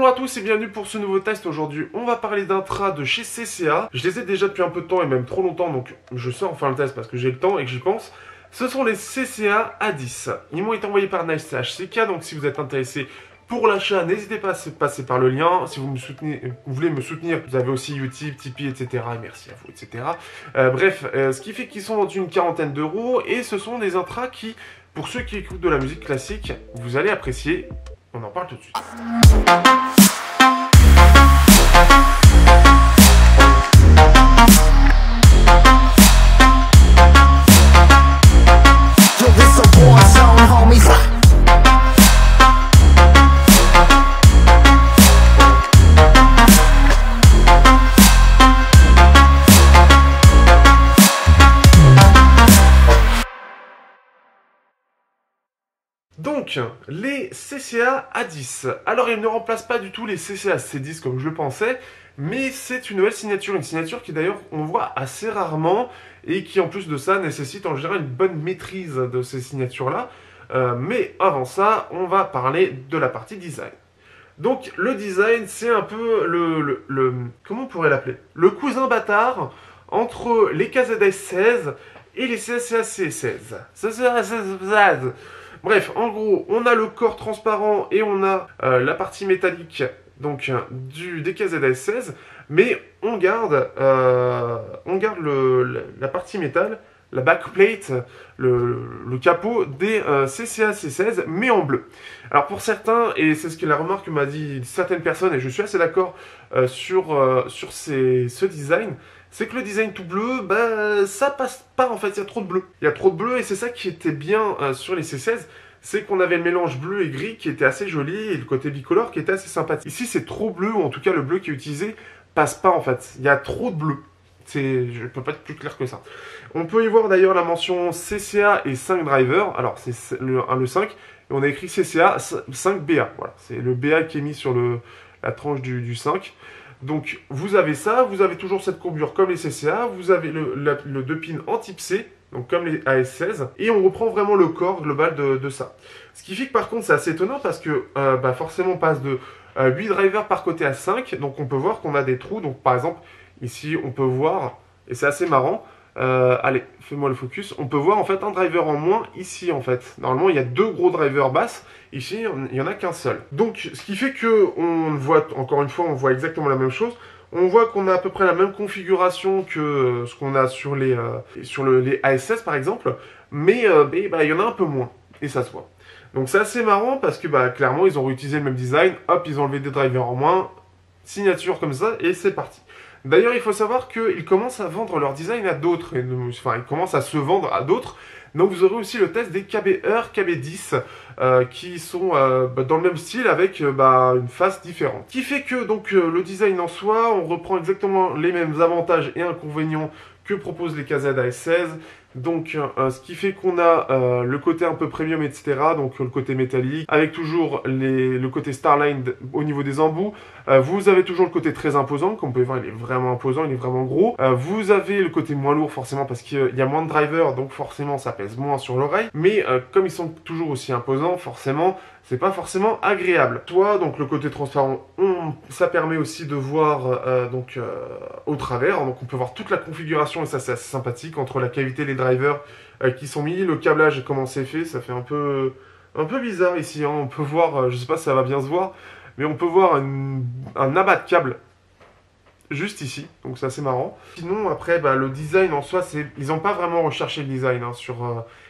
à tous et bienvenue pour ce nouveau test. Aujourd'hui, on va parler d'intra de chez CCA. Je les ai déjà depuis un peu de temps et même trop longtemps, donc je sors enfin le test parce que j'ai le temps et que j'y pense. Ce sont les CCA A10. Ils m'ont été envoyés par NiceHCK, donc si vous êtes intéressé pour l'achat, n'hésitez pas à passer par le lien. Si vous voulez me soutenir, vous avez aussi Utip, Tipeee, etc. Et merci à vous, etc. Ce qui fait qu'ils sont vendus une quarantaine d'euros et ce sont des intras qui, pour ceux qui écoutent de la musique classique, vous allez apprécier. On en parle tout de suite. Donc, les CCA A10. Alors, ils ne remplacent pas du tout les CCA C10 comme je le pensais, mais c'est une nouvelle signature. Une signature qui d'ailleurs, on voit assez rarement et qui en plus de ça nécessite en général une bonne maîtrise de ces signatures-là. Mais avant ça, on va parler de la partie design. Donc, le design, c'est un peu comment on pourrait l'appeler? Le cousin bâtard entre les KZS16 et les CCA C16. Bref, en gros, on a le corps transparent et on a la partie métallique donc des KZS16, mais on garde la partie métal, la backplate, le capot des CCA C16, mais en bleu. Alors pour certains, et c'est ce que la remarque m'a dit certaines personnes, et je suis assez d'accord sur ce design, c'est que le design tout bleu, bah, ça passe pas en fait, il y a trop de bleu. Il y a trop de bleu et c'est ça qui était bien sur les C16, c'est qu'on avait le mélange bleu et gris qui était assez joli et le côté bicolore qui était assez sympathique. Ici c'est trop bleu, ou en tout cas le bleu qui est utilisé passe pas en fait, il y a trop de bleu. Je peux pas être plus clair que ça. On peut y voir d'ailleurs la mention CCA et 5 drivers, alors c'est le 5, et on a écrit CCA 5 BA, voilà, c'est le BA qui est mis sur la tranche du 5. Donc vous avez ça, vous avez toujours cette courbure comme les CCA, vous avez le 2 pins en type C, donc comme les AS16, et on reprend vraiment le corps global de ça. Ce qui fait que par contre c'est assez étonnant parce que forcément on passe de 8 drivers par côté à 5, donc on peut voir qu'on a des trous, donc par exemple ici on peut voir, et c'est assez marrant, allez, fais-moi le focus, on peut voir en fait un driver en moins ici en fait. Normalement il y a 2 gros drivers basses, ici il n'y en a qu'un seul. Donc ce qui fait que on voit, encore une fois, on voit exactement la même chose. On voit qu'on a à peu près la même configuration que ce qu'on a sur les AS16 par exemple, mais il y en a un peu moins, et ça se voit. Donc c'est assez marrant parce que clairement ils ont réutilisé le même design, hop ils ont enlevé des drivers en moins, signature comme ça, et c'est parti. D'ailleurs, il faut savoir qu'ils commencent à vendre leur design à d'autres, enfin, ils commencent à se vendre à d'autres. Donc, vous aurez aussi le test des KBR, KB10, qui sont dans le même style avec une face différente. Qui fait que donc le design en soi, on reprend exactement les mêmes avantages et inconvénients que proposent les KZ AS16. Donc, ce qui fait qu'on a le côté un peu premium, etc. Donc, le côté métallique, avec toujours le côté Starline au niveau des embouts. Vous avez toujours le côté très imposant, comme vous pouvez voir, il est vraiment imposant, il est vraiment gros. Vous avez le côté moins lourd, forcément, parce qu'il y a moins de drivers, donc forcément, ça pèse moins sur l'oreille. Mais comme ils sont toujours aussi imposants, forcément, c'est pas forcément agréable. Donc le côté transparent, ça permet aussi de voir au travers. Donc on peut voir toute la configuration et ça c'est assez sympathique entre la cavité et les drivers qui sont mis, le câblage et comment c'est fait, ça fait un peu bizarre ici. Hein. On peut voir, je sais pas si ça va bien se voir, mais on peut voir un amas de câbles juste ici, donc c'est assez marrant. Sinon après le design en soi, ils n'ont pas vraiment recherché le design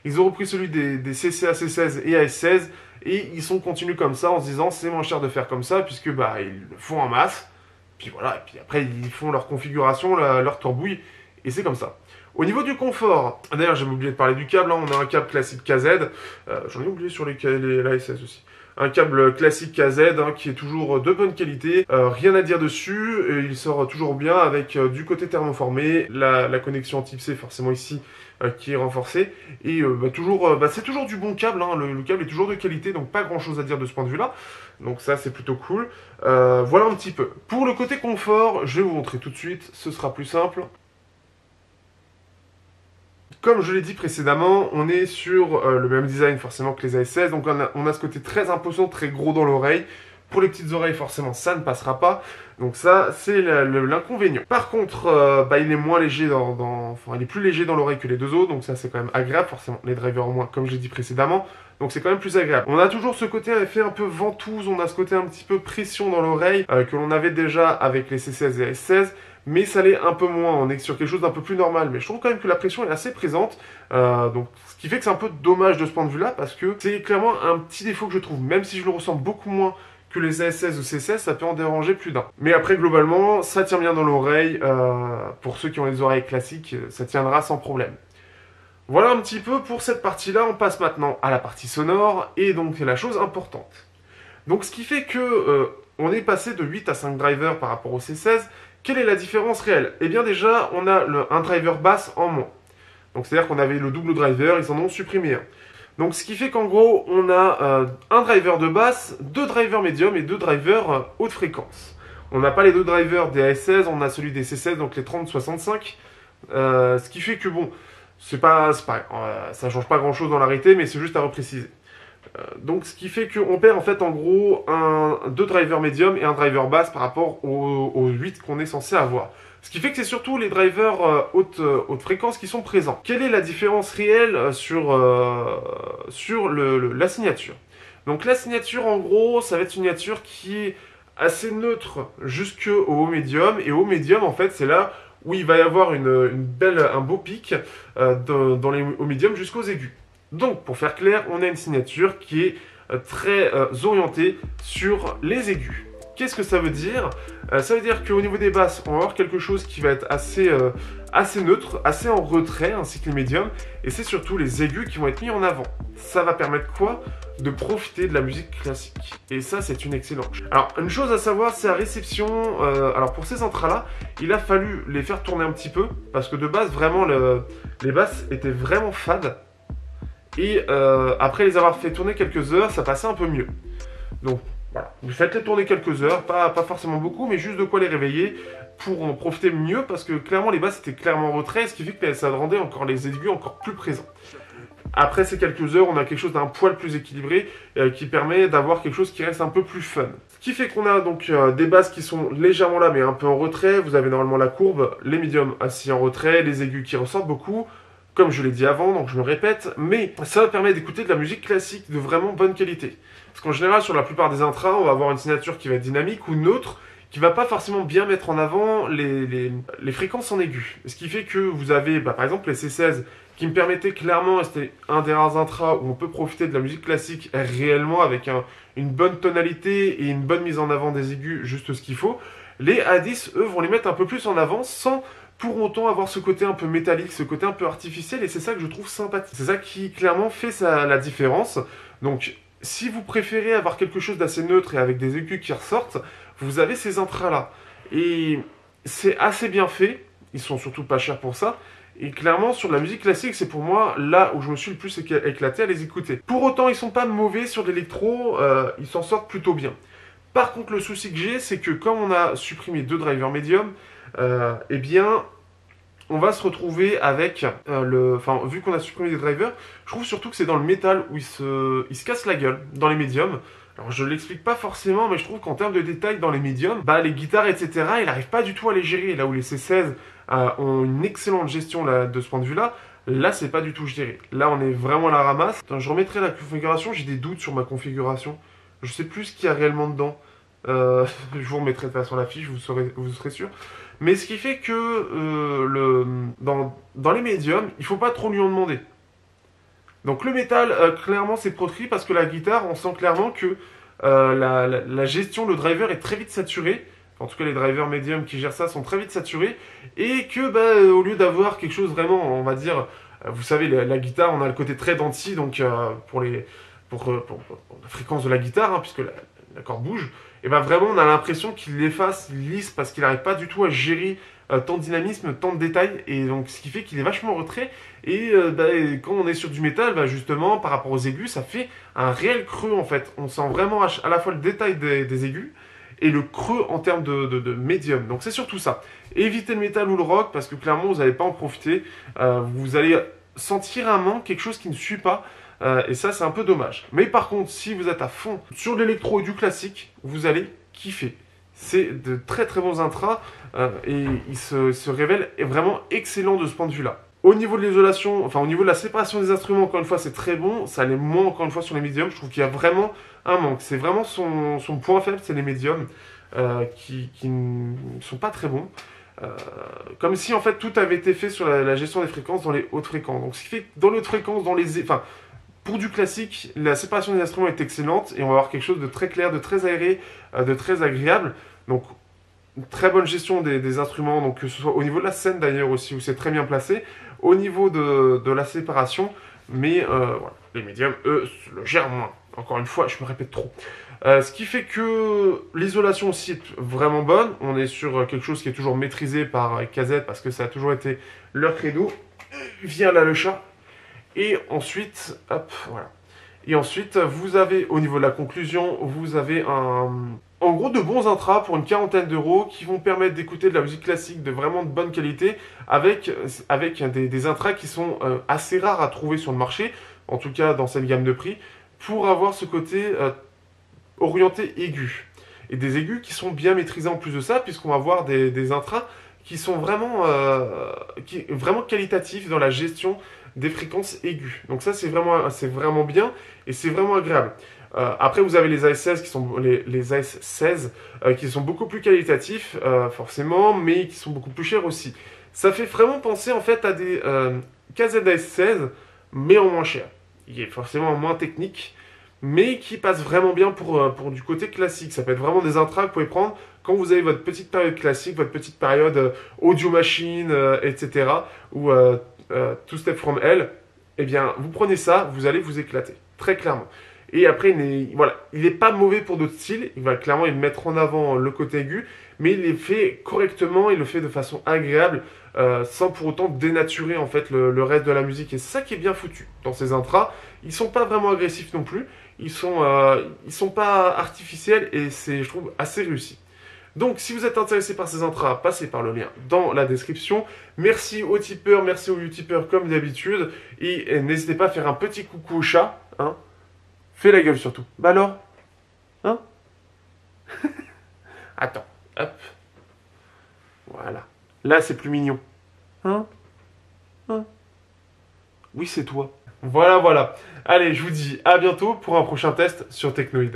ils ont repris celui des CCA C16 et AS16 et ils sont continués comme ça en se disant c'est moins cher de faire comme ça puisque ils le font en masse, puis voilà, et puis après ils font leur configuration, leur tourbouille et c'est comme ça. Au niveau du confort, d'ailleurs j'ai oublié de parler du câble, on a un câble classique KZ, j'en ai oublié sur l'AS16 aussi. Un câble classique KZ qui est toujours de bonne qualité, rien à dire dessus, et il sort toujours bien avec du côté thermoformé, la connexion type C forcément ici qui est renforcée, et c'est toujours du bon câble, le câble est toujours de qualité, donc pas grand chose à dire de ce point de vue là, donc ça c'est plutôt cool. Voilà un petit peu. Pour le côté confort, je vais vous montrer tout de suite, ce sera plus simple. Comme je l'ai dit précédemment, on est sur le même design forcément que les AS16, donc on a ce côté très imposant, très gros dans l'oreille. Pour les petites oreilles, forcément, ça ne passera pas. Donc ça, c'est l'inconvénient. Par contre, il est moins léger enfin, il est plus léger dans l'oreille que les deux autres, donc ça c'est quand même agréable, forcément. Les drivers au moins, comme j'ai dit précédemment, donc c'est quand même plus agréable. On a toujours ce côté effet un peu ventouse, on a ce côté un petit peu pression dans l'oreille, que l'on avait déjà avec les C16 et S16, mais ça l'est un peu moins, on est sur quelque chose d'un peu plus normal. Mais je trouve quand même que la pression est assez présente, donc ce qui fait que c'est un peu dommage de ce point de vue-là, parce que c'est clairement un petit défaut que je trouve, même si je le ressens beaucoup moins que les AS16 ou C16, ça peut en déranger plus d'un. Mais après, globalement, ça tient bien dans l'oreille. Pour ceux qui ont les oreilles classiques, ça tiendra sans problème. Voilà un petit peu pour cette partie-là. On passe maintenant à la partie sonore, et donc c'est la chose importante. Donc ce qui fait que on est passé de 8 à 5 drivers par rapport au C16. Quelle est la différence réelle? Eh bien déjà, on a un driver basse en moins. Donc c'est-à-dire qu'on avait le double driver, ils en ont supprimé un. Donc ce qui fait qu'en gros, on a un driver de basse, deux drivers médium et deux drivers haute fréquence. On n'a pas les deux drivers des AS16, on a celui des C16, donc les 3065. Ce qui fait que bon, c'est pas ça change pas grand-chose dans l'arrêté, mais c'est juste à repréciser. Donc ce qui fait qu'on perd en fait en gros deux drivers médium et un driver basse par rapport aux 8 qu'on est censé avoir. Ce qui fait que c'est surtout les drivers haute fréquence qui sont présents. Quelle est la différence réelle sur la signature? Donc la signature en gros, ça va être une signature qui est assez neutre jusqu'au haut médium. Et au médium en fait c'est là où il va y avoir un beau pic au médium jusqu'aux aigus. Donc pour faire clair, on a une signature qui est très orientée sur les aigus. Qu'est-ce que ça veut dire? Ça veut dire qu'au niveau des basses, on va avoir quelque chose qui va être assez neutre, assez en retrait, ainsi que les médiums. Et c'est surtout les aigus qui vont être mis en avant. Ça va permettre quoi? De profiter de la musique classique. Et ça, c'est une excellente chose. Alors, une chose à savoir, c'est la réception. Alors, pour ces intras-là, il a fallu les faire tourner un petit peu. Parce que de base, vraiment, les basses étaient vraiment fades. Et après les avoir fait tourner quelques heures, ça passait un peu mieux. Donc, voilà, vous faites-les tourner quelques heures, pas forcément beaucoup, mais juste de quoi les réveiller pour en profiter mieux, parce que clairement les basses étaient clairement en retrait, ce qui fait que ça rendait encore les aigus encore plus présents. Après ces quelques heures, on a quelque chose d'un poil plus équilibré, qui permet d'avoir quelque chose qui reste un peu plus fun. Ce qui fait qu'on a donc des basses qui sont légèrement là, mais un peu en retrait. Vous avez normalement la courbe, les médiums assis en retrait, les aigus qui ressortent beaucoup, comme je l'ai dit avant, donc je me répète, mais ça va permettre d'écouter de la musique classique de vraiment bonne qualité. Parce qu'en général, sur la plupart des intras, on va avoir une signature qui va être dynamique ou neutre, qui va pas forcément bien mettre en avant les fréquences en aigu. Ce qui fait que vous avez, par exemple, les C16, qui me permettaient clairement, c'était un des rares intras où on peut profiter de la musique classique réellement, avec une bonne tonalité et une bonne mise en avant des aigus, juste ce qu'il faut. Les A10, eux, vont les mettre un peu plus en avant, sans pour autant avoir ce côté un peu métallique, ce côté un peu artificiel, et c'est ça que je trouve sympathique. C'est ça qui clairement fait la différence. Donc si vous préférez avoir quelque chose d'assez neutre et avec des aigus qui ressortent, vous avez ces intras là. Et c'est assez bien fait, ils sont surtout pas chers pour ça. Et clairement, sur la musique classique, c'est pour moi là où je me suis le plus éclaté à les écouter. Pour autant, ils sont pas mauvais sur l'électro, ils s'en sortent plutôt bien. Par contre, le souci que j'ai, c'est que comme on a supprimé deux drivers médium, eh bien, on va se retrouver avec vu qu'on a supprimé des drivers, je trouve surtout que c'est dans le métal où il se casse la gueule, dans les médiums. Alors je l'explique pas forcément, mais je trouve qu'en termes de détails dans les médiums, les guitares, etc., il n'arrive pas du tout à les gérer. Là où les C16 ont une excellente gestion là, de ce point de vue-là, là c'est pas du tout géré. Là on est vraiment à la ramasse. Attends, je remettrai la configuration, j'ai des doutes sur ma configuration. Je sais plus ce qu'il y a réellement dedans. Je vous remettrai de toute façon la fiche, vous serez sûr. Mais ce qui fait que dans les médiums, il ne faut pas trop lui en demander. Donc le métal, clairement, c'est proscrit parce que la guitare, on sent clairement que la gestion, le driver est très vite saturé. En tout cas, les drivers médiums qui gèrent ça sont très vite saturés. Et que, au lieu d'avoir quelque chose vraiment, on va dire, vous savez, la guitare, on a le côté très denti, donc pour la fréquence de la guitare, puisque la corde bouge, et vraiment on a l'impression qu'il l'efface, il lisse, parce qu'il n'arrive pas du tout à gérer tant de dynamisme, tant de détails, et donc ce qui fait qu'il est vachement en retrait, et quand on est sur du métal, justement, par rapport aux aigus, ça fait un réel creux en fait. On sent vraiment à la fois le détail des aigus, et le creux en termes de médium. Donc c'est surtout ça. Évitez le métal ou le rock, parce que clairement vous n'allez pas en profiter, vous allez sentir un manque, quelque chose qui ne suit pas. Et ça, c'est un peu dommage. Mais par contre, si vous êtes à fond sur l'électro et du classique, vous allez kiffer. C'est de très très bons intras et ils se révèlent vraiment excellents de ce point de vue-là. Au niveau de l'isolation, enfin au niveau de la séparation des instruments, encore une fois, c'est très bon. Ça l'est moins, encore une fois, sur les médiums. Je trouve qu'il y a vraiment un manque. C'est vraiment son point faible, c'est les médiums qui ne sont pas très bons. Comme si en fait tout avait été fait sur la gestion des fréquences dans les hautes fréquences. Donc ce qui fait que dans les hautes fréquences, enfin, pour du classique, la séparation des instruments est excellente et on va avoir quelque chose de très clair, de très aéré, de très agréable. Donc une très bonne gestion des instruments, donc que ce soit au niveau de la scène d'ailleurs aussi, où c'est très bien placé, au niveau de la séparation, mais voilà, les médiums, eux, le gèrent moins. Encore une fois, je me répète trop. Ce qui fait que l'isolation aussi est vraiment bonne. On est sur quelque chose qui est toujours maîtrisé par KZ parce que ça a toujours été leur credo. Vient là le chat. Et ensuite, hop, voilà. Et ensuite, vous avez, au niveau de la conclusion, vous avez en gros de bons intras pour une quarantaine d'euros qui vont permettre d'écouter de la musique classique de vraiment de bonne qualité avec des intras qui sont assez rares à trouver sur le marché, en tout cas dans cette gamme de prix, pour avoir ce côté orienté aigu. Et des aigus qui sont bien maîtrisés en plus de ça, puisqu'on va avoir des intras qui sont vraiment qualitatifs dans la gestion des fréquences aiguës. Donc ça, c'est vraiment bien et c'est vraiment agréable. Après, vous avez les AS16 les AS16 qui sont beaucoup plus qualitatifs, forcément, mais qui sont beaucoup plus chers aussi. Ça fait vraiment penser en fait à des KZAS16, mais en moins cher. Il est forcément moins technique, mais qui passe vraiment bien pour du côté classique. Ça peut être vraiment des intras que vous pouvez prendre quand vous avez votre petite période classique, votre petite période audio machine, etc., ou Two Step From Hell, eh bien, vous prenez ça, vous allez vous éclater, très clairement. Et après, il n'est pas mauvais pour d'autres styles, il va clairement mettre en avant le côté aigu, mais il est fait correctement, il le fait de façon agréable, sans pour autant dénaturer en fait le reste de la musique. Et c'est ça qui est bien foutu dans ces intras. Ils sont pas vraiment agressifs non plus, ils sont pas artificiels et c'est, je trouve, assez réussi. Donc, si vous êtes intéressé par ces intras, passez par le lien dans la description. Merci aux tipeurs, merci aux utipeurs comme d'habitude. Et n'hésitez pas à faire un petit coucou au chat. Hein. Fais la gueule surtout. Bah alors hein. Attends, hop. Voilà. Là, c'est plus mignon. Hein. Oui, c'est toi. Voilà, voilà. Allez, je vous dis à bientôt pour un prochain test sur Technoid.